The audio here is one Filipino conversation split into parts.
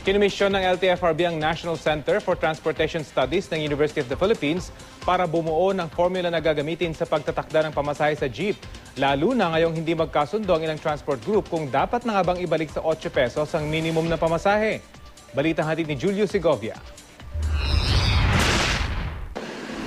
Kinomisyon ng LTFRB ang National Center for Transportation Studies ng University of the Philippines para bumuo ng formula na gagamitin sa pagtatakda ng pamasahe sa jeep. Lalo na ngayong hindi magkasundo ang ilang transport group kung dapat na nga bang ibalik sa 8 pesos ang minimum na pamasahe. Balitang hatid ni Julio Segovia.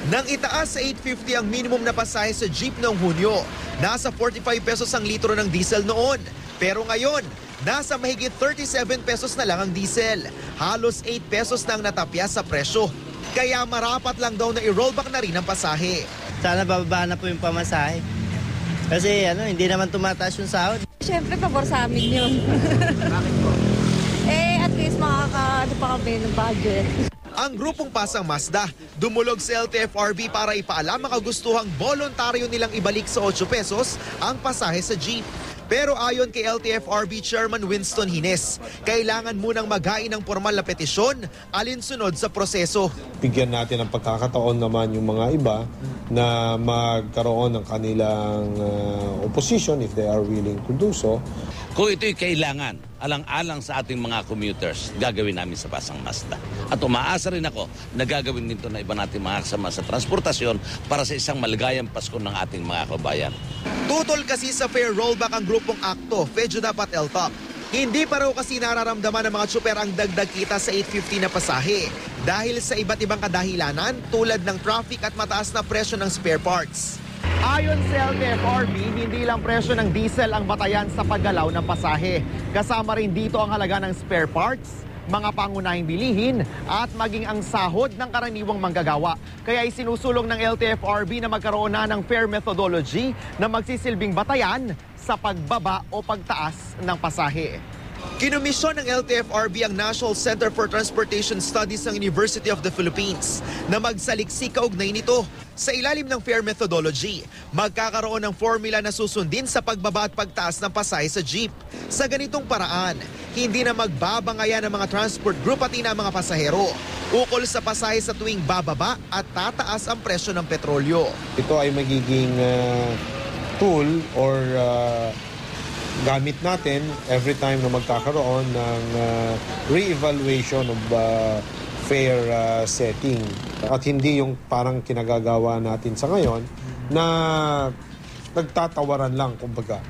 Nang itaas sa 8.50 ang minimum na pasahe sa jeep noong Hunyo, nasa 45 pesos ang litro ng diesel noon. Pero ngayon, nasa mahigit 37 pesos na lang ang diesel. Halos 8 pesos na ang natapya sa presyo. Kaya marapat lang daw na i-rollback na rin ang pasahe. Sana bababa na po yung pamasahe. Kasi hindi naman tumataas yung sahod. Siyempre, pabor sa amin yun. Bakit po? At least makakaano pa kami ng budget. Ang grupong Pasang Mazda dumulog sa LTFRB para ipaalam ang kagustuhang voluntaryo nilang ibalik sa 8 pesos ang pasahe sa jeep. Pero ayon kay LTFRB Chairman Winston Hines, kailangan munang maghain ng formal na petisyon alinsunod sa proseso. Bigyan natin ng pagkakataon naman yung mga iba na magkaroon ng kanilang opposition if they are willing to do so. Kung ito'y kailangan, alang-alang sa ating mga commuters, gagawin namin sa Pasang Mazda. At umaasa rin ako na gagawin dito na iba natin mga kasama sa transportasyon para sa isang maligayang Pasko ng ating mga kabayan. Tutol kasi sa fair rollback ang grupong ACTO, Fedyo dapat LTOP. Hindi pa raw kasi nararamdaman ng mga tsuper ang dagdag kita sa 8.50 na pasahe dahil sa iba't ibang kadahilanan tulad ng traffic at mataas na presyo ng spare parts. Ayon sa LTFRB, hindi lang presyo ng diesel ang batayan sa paggalaw ng pasahe. Kasama rin dito ang halaga ng spare parts, mga pangunahing bilihin at maging ang sahod ng karaniwang manggagawa. Kaya isinusulong ng LTFRB na magkaroon na ng fair methodology na magsisilbing batayan sa pagbaba o pagtaas ng pasahe. Kinomisyon ng LTFRB ang National Center for Transportation Studies ng University of the Philippines na magsaliksik kaugnay nito. Sa ilalim ng fair methodology, magkakaroon ng formula na susundin sa pagbaba at pagtaas ng pasahe sa jeep. Sa ganitong paraan, hindi na magbabangayan ng mga transport group at ina mga pasahero ukol sa pasahe sa tuwing bababa at tataas ang presyo ng petrolyo. Ito ay magiging tool or gamit natin every time na magkakaroon ng re-evaluation of fair setting. At hindi yung parang kinagagawa natin sa ngayon na nagtatawaran lang kumbaga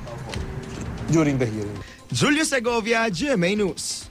during the hearing. Julio Segovia, GMA News.